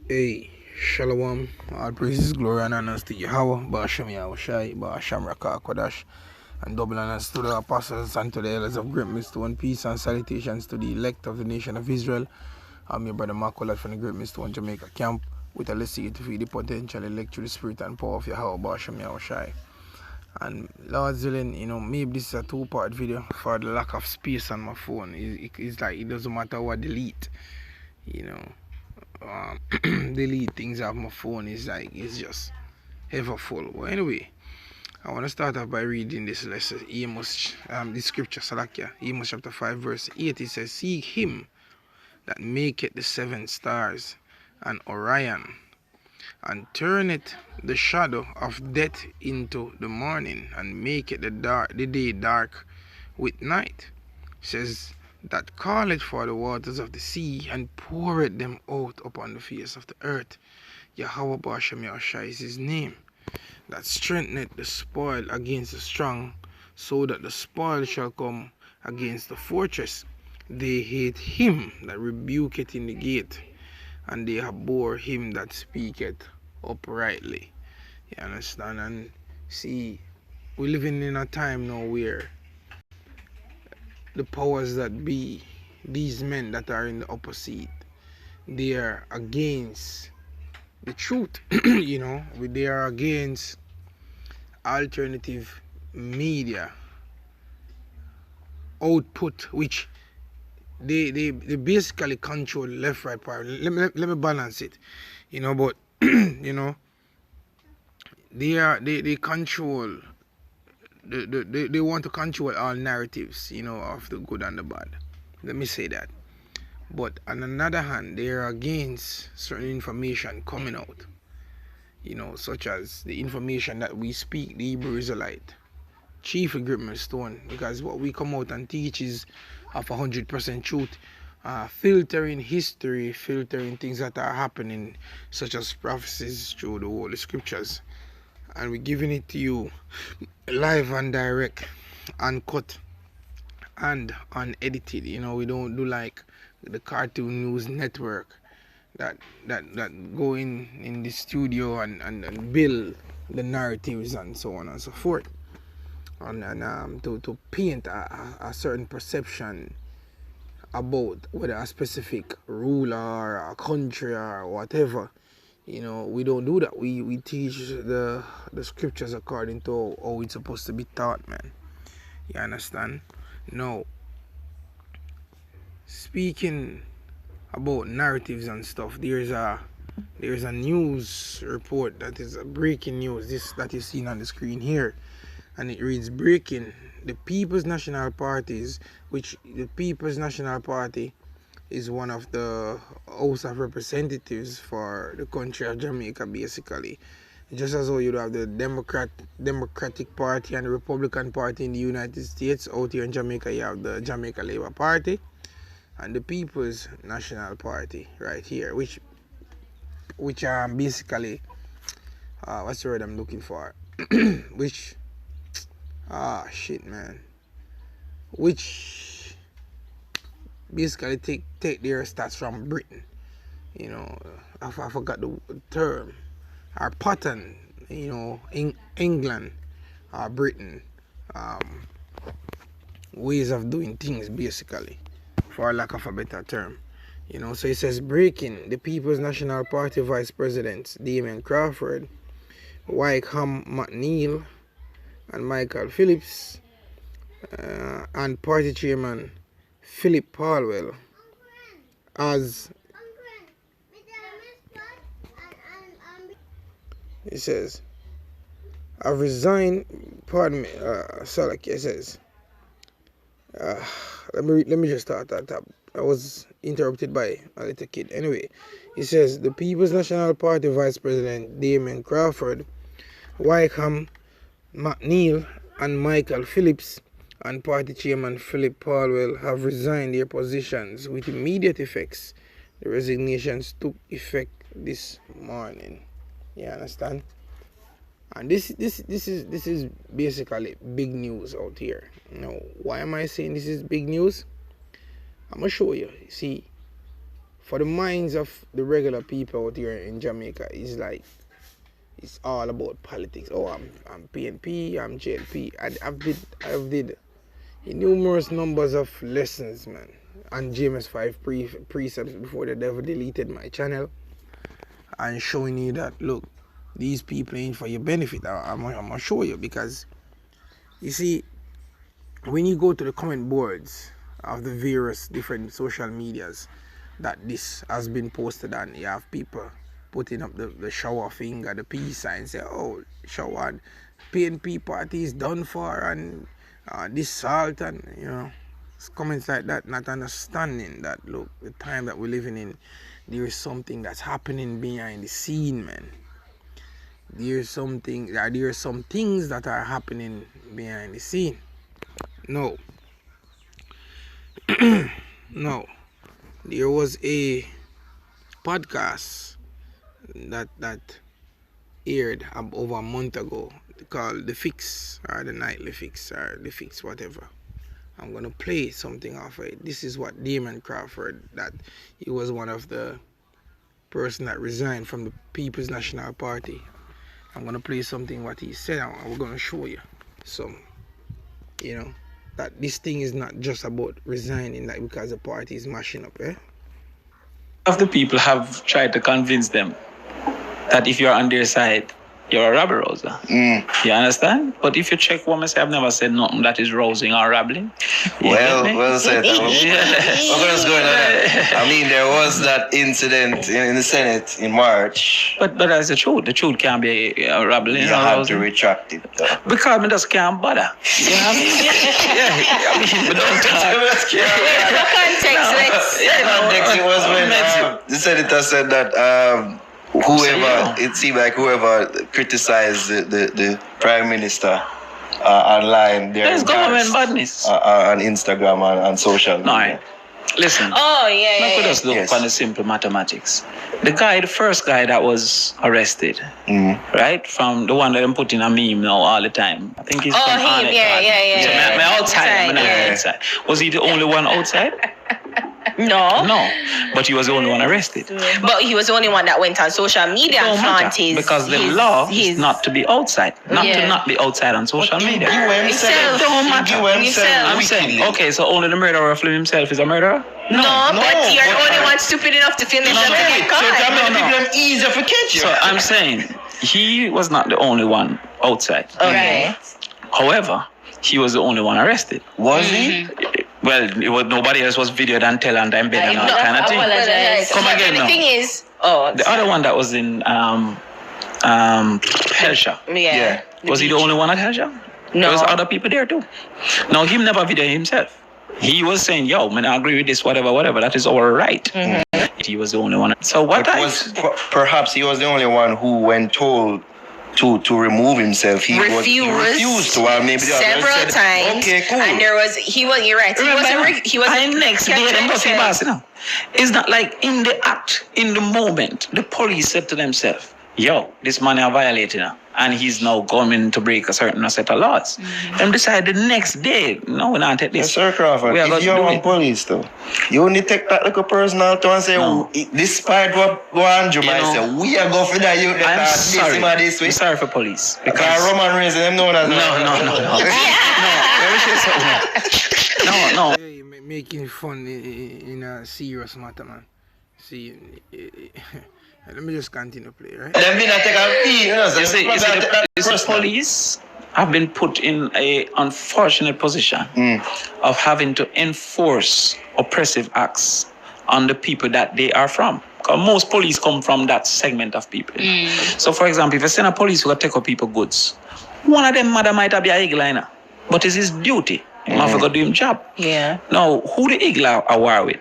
Hey, Shalom, all praises, glory, and honors to Yahweh, Ba'ashem Yahushai, Ba'ashem Rakah Kodash, and double honors to the apostles and to the elders of Great Millstone. Peace and salutations to the elect of the nation of Israel. I'm your brother Mark Collard from the Great Millstone Jamaica camp, with a lesson to feed the potential elect through the spirit and power of Yahweh, Ba'ashem Yahushai. And Lord's willing, maybe this is a two-part video for the lack of space on my phone. It's like it doesn't matter what delete, delete things off my phone is like it's just ever full. Well, anyway, I want to start off by reading this lesson. Amos, the scripture, Salakia, Amos chapter 5, verse 8. It says, "Seek him that maketh the seven stars and Orion, and turneth the shadow of death into the morning, and maketh the day dark with night." It says, "That calleth for the waters of the sea, and poureth them out upon the face of the earth. Yahweh Ba'ashem Yahushai is his name. That strengtheneth the spoil against the strong, so that the spoil shall come against the fortress. They hate him that rebuketh in the gate, and they abhor him that speaketh uprightly." You understand? And see, we're living in a time now where the powers that be, these men that are in the upper seat, they are against the truth. They are against alternative media output, which they basically control left, right, power. Let me balance it, but they control they want to control all narratives, of the good and the bad. Let me say that. But on another hand, they are against certain information coming out, such as the information that we speak, the Hebrew Israelite, chief of Great Millstone, because what we come out and teach is of 100% truth, filtering history, filtering things that are happening, such as prophecies through the Holy Scriptures, and we're giving it to you live and direct, uncut and unedited. We don't do like the Cartoon News Network that go in the studio and build the narratives and so on and so forth, and to paint a certain perception about whether a specific ruler or a country or whatever. We don't do that. We teach the scriptures according to how it's supposed to be taught, man. You understand? Now, speaking about narratives and stuff, there's a news report that is a breaking news. This that is seen on the screen here, and it reads: breaking. The People's National Parties, which the People's National Party is one of the House of Representatives for the country of Jamaica, basically. Just as how you have the Democratic Party and the Republican Party in the United States, out here in Jamaica you have the Jamaica Labour Party and the People's National Party right here, which basically, what's the word I'm looking for? which which basically take their stats from Britain. I forgot the term. Our pattern, England, Britain, ways of doing things, basically, for lack of a better term. So it says, breaking. The People's National Party Vice Presidents Damien Crawford, Wycombe McNeil, and Michael Phillips, and Party Chairman Philip Palwell, as it says, I've resigned. Pardon me, Salak. It says, let me just start that up. I was interrupted by a little kid. Anyway, it says the People's National Party Vice President Damien Crawford, Wycombe McNeil, and Michael Phillips, and Party Chairman Philip Palwell have resigned their positions with immediate effects. The resignations took effect this morning. You understand? And this is basically big news out here. Now, why am I saying this is big news? I'm gonna show you. See, for the minds of the regular people out here in Jamaica, it's like it's all about politics. Oh, I'm PNP, I'm JLP. I've did numerous numbers of lessons, man, on James 5 precepts before the devil deleted my channel, and showing you that, look, these people ain't for your benefit. I'm gonna show you, because you see, when you go to the comment boards of the various different social medias that this has been posted on, you have people putting up the shower finger, the peace sign, say, oh, shower, PNP party is done for, and this salt, and comments like that, not understanding that, look, the time that we're living in, there is something that's happening behind the scene, man. There's some things that are happening behind the scene. No. No. There was a podcast that aired over a month ago called The Fix, or The Nightly Fix, or The Fix, whatever. I'm going to play something off of it. This is what Damon Crawford, that he was one of the person that resigned from the People's National Party. I'm going to play something what he said, and we're going to show you some, that this thing is not just about resigning, like because the party is mashing up, eh? Of the people have tried to convince them that if you're on their side, you're a rabble rouser. You understand? But if you check what I say, I've never said nothing that is rousing or rabbling. Well said. What was going on? I mean, there was that incident in the Senate in March. But that's the truth. The truth can't be rabbling. You have to retract it, though. Because me just can't bother. You know what I mean? But don't talk. The context, Context, it was when the senator said that it seemed like whoever criticized the Prime Minister online, there's government badness on Instagram and social media. No, listen. Oh, yeah. Let us look on the simple mathematics. The first guy that was arrested, right, from the one that I'm putting a meme now all the time. I think he's from him, yeah. So outside. Was he the only one outside? No, but he was the only one arrested. But he was the only one that went on social media and flaunt his... Because the law is not to be outside. To not be outside on social media. Himself. Don't matter. I'm saying, okay, so only the murderer of himself is a murderer? No, but you're the only one stupid enough to film himself to get caught. Easier for catch you. So I'm saying, he was not the only one outside. Okay. However, he was the only one arrested. Was he? Well, nobody else was videoed and tell and I'm better and all kind of thing. Come again now. The thing is, the other one that was in Helsha. Yeah. Was he the only one at Helsha? No. There was other people there too. No, him never videoed himself. He was saying, yo, man, I agree with this, whatever. That is our right. He was the only one. So what perhaps he was the only one who, when told to remove himself, he refused to. Maybe several times. Okay, cool. And you're right. He wasn't next day. It's not like in the act, in the moment, the police said to themselves, yo, this man is violating her, and he's now coming to break a certain set of laws. Them decide the next day, no, we're not take this. Yes, Sir Crawford, if you're on police though, you only take that like a personal to and say, despite what Andrew might say, we are going for that youth. I'm sorry for police. Because Roman Reigns, them known as No. Making fun in a serious matter, man. See, let me just continue to play, right? The police have been put in an unfortunate position of having to enforce oppressive acts on the people that they are from. Because most police come from that segment of people. So, for example, if you send a police who take up people's goods, one of them mother might be a eagle, but it's his duty. He must go do his job. Yeah. Now, who the eagle are war with?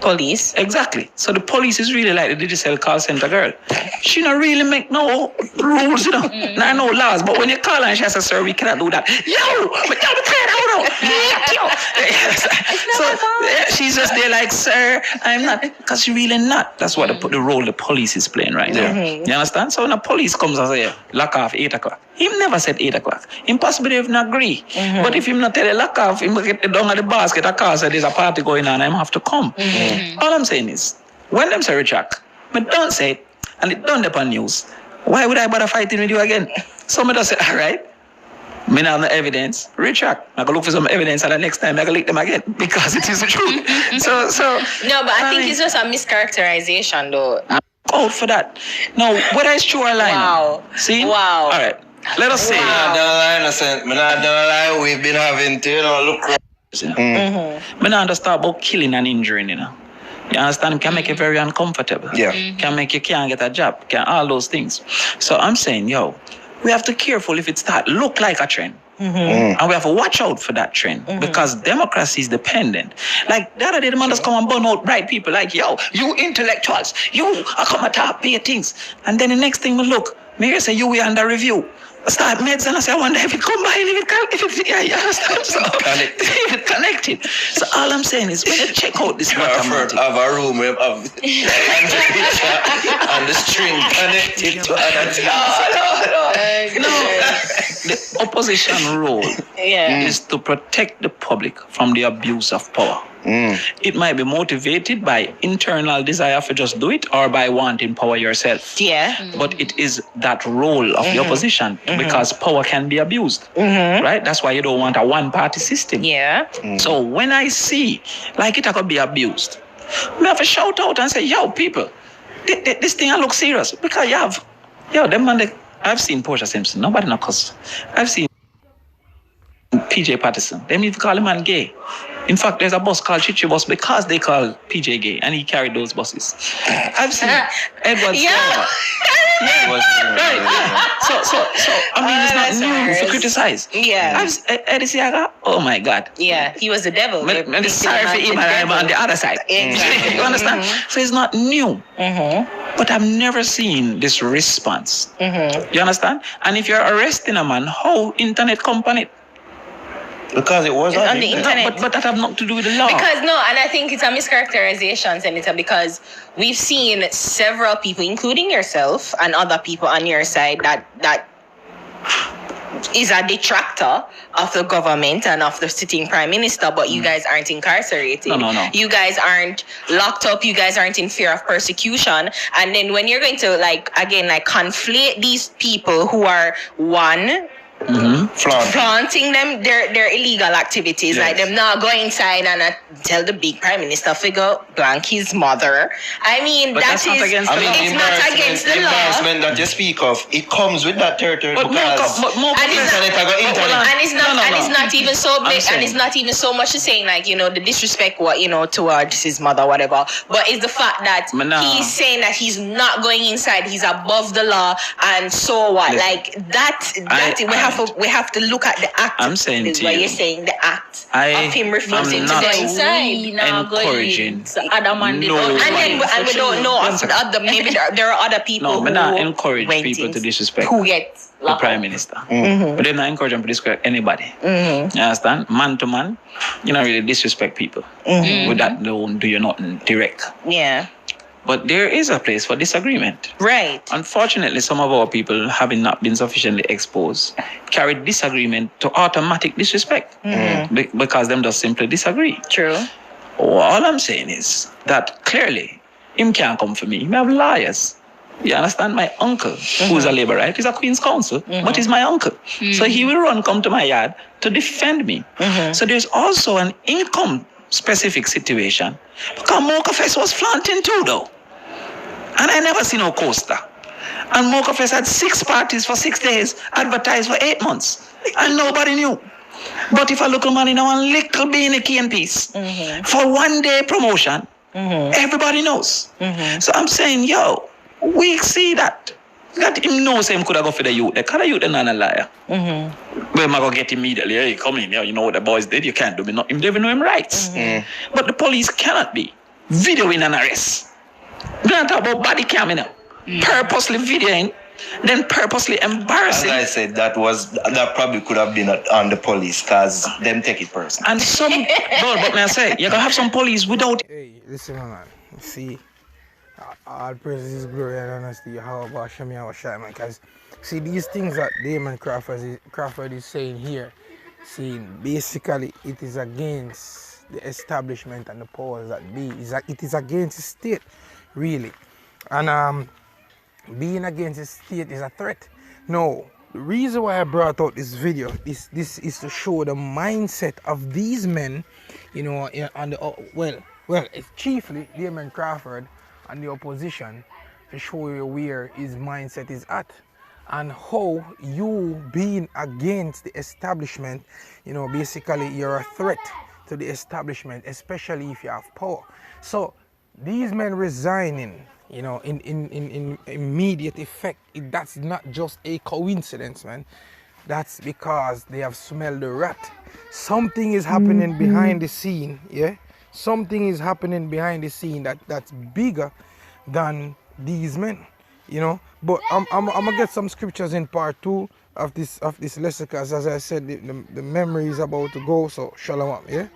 Police. Exactly. So the police is really like the digital call center girl. She don't really make no rules, Not no laws. But when you call her and she says, sir, we cannot do that. Yo, but so she's just there like, sir, I'm not. Because she really not. That's what the role the police is playing right now. You understand? So when the police comes and say, lock off 8 o'clock. He never said 8 o'clock. Impossible if not agree. But if him not tell you lock off, him get down at the basket, a car said there's a party going on, I have to come. All I'm saying is, When them say retract, but don't say it, and it don't depend on news. Why would I bother fighting with you again? So I just say, all right, me not have no evidence, retract. I go look for some evidence, and the next time I go lick them again because it is the truth. So No, but I think it's just a mischaracterization, though. out for that. No, whether it's true or lying. Wow. See? Wow. All right. Let us say. We've been having to, look. Me not understand about killing and injuring, You understand? It can make you very uncomfortable. Yeah. Can make you can't get a job. Can all those things. So I'm saying, we have to be careful if it start look like a trend. And we have to watch out for that trend because democracy is dependent. Like the other day, the man just come and burn out bright people like, you intellectuals, you are come and talk big things. And then the next thing we look, me say you are under review. Start meds and I say, I wonder if it combined, if you understand? So, if it connected. So all I'm saying is when you check out this mathematics. Have a room of and the string connected to another. No. The opposition role is to protect the public from the abuse of power. It might be motivated by internal desire for just do it or by wanting power yourself. Yeah. But it is that role of the opposition because power can be abused. Right? That's why you don't want a one-party system. Yeah. So when I see like it could be abused, I have to shout out and say, people, this thing I look serious because them man, I've seen Portia Simpson. Nobody knows. Cause I've seen PJ Patterson. They even call him man gay. In fact, there's a bus called Chichi Bus because they call PJ gay and he carried those buses. I've seen Edward Silva. So I mean, it's not new to criticize. Yeah. Eddie Siaga, oh my God. Yeah, he was the devil. And it's sorry for him and I'm on the other side. Exactly. You understand? So it's not new. But I've never seen this response. You understand? And if you're arresting a man, how internet company? Because it was on the internet. But that have nothing to do with the law. Because and I think it's a mischaracterization, Senator, because we've seen several people, including yourself and other people on your side, that is a detractor of the government and of the sitting prime minister, but you guys aren't incarcerated. No. You guys aren't locked up. You guys aren't in fear of persecution. And then when you're going to conflate these people who are flaunting them their illegal activities, like them not going inside and tell the big prime minister figure blank his mother. I mean, but it's not against the law. The embarrassment that you speak of, it comes with that territory but because it's not even so big, and it's not even so much as saying the disrespect towards his mother, whatever. But it's the fact that he's saying that he's not going inside, he's above the law, and so what? We have to look at the act. I'm saying to what you, you're saying, the act of him refusing to go inside. Encouraging. And we don't know maybe there are other people who not encourage people to disrespect who get the prime minister. But they're not encouraging them to disrespect anybody. You understand? Man to man, you don't really disrespect people. With that, they won't do you nothing direct. Yeah. But there is a place for disagreement. Right. Unfortunately, some of our people, having not been sufficiently exposed, carry disagreement to automatic disrespect because them just simply disagree. True. All I'm saying is that clearly, him can't come for me. We have lawyers. You understand? My uncle, who's a labor right, is a Queen's Counsel, but he's my uncle. So he will come to my yard to defend me. So there's also an income-specific situation. Because Mocha Fest was flaunting too, though. And I never seen no coaster. And Mocha Fest had 6 parties for 6 days, advertised for 8 months. And nobody knew. But if I look at man in one little beanie key and piece, for 1 day promotion, everybody knows. So I'm saying, we see that. That him knows him could have go for the youth. The kind of youth is not a liar. But am I going to get immediately? Hey, come in here. You know what the boys did. You can't do me nothing. They even know him rights. But the police cannot be videoing an arrest. We're not talking about body cam, purposely videoing, then purposely embarrassing. As I said, that probably could have been on the police because them take it personal. And some, but may I say, you're going to have some police without. Hey, listen, man. See, all praises, glory, and honesty. How about Shami our Shai, because see these things that Damon Crawford is saying here. See, basically, it is against the establishment and the powers that be. It is against the state. really. And being against the state is a threat. No, the reason why I brought out this video, this is to show the mindset of these men, you know, on the well, it's chiefly Damon Crawford and the opposition, to show you where his mindset is at and how you being against the establishment, you know, basically you're a threat to the establishment, especially if you have power. So these men resigning, you know, in immediate effect, that's not just a coincidence, man. That's because they have smelled the rat. Something is happening behind the scene, yeah? Something is happening behind the scene that's bigger than these men, you know. But I'm gonna get some scriptures in part 2 of this lesson, because as I said, the memory is about to go. So shalom, yeah.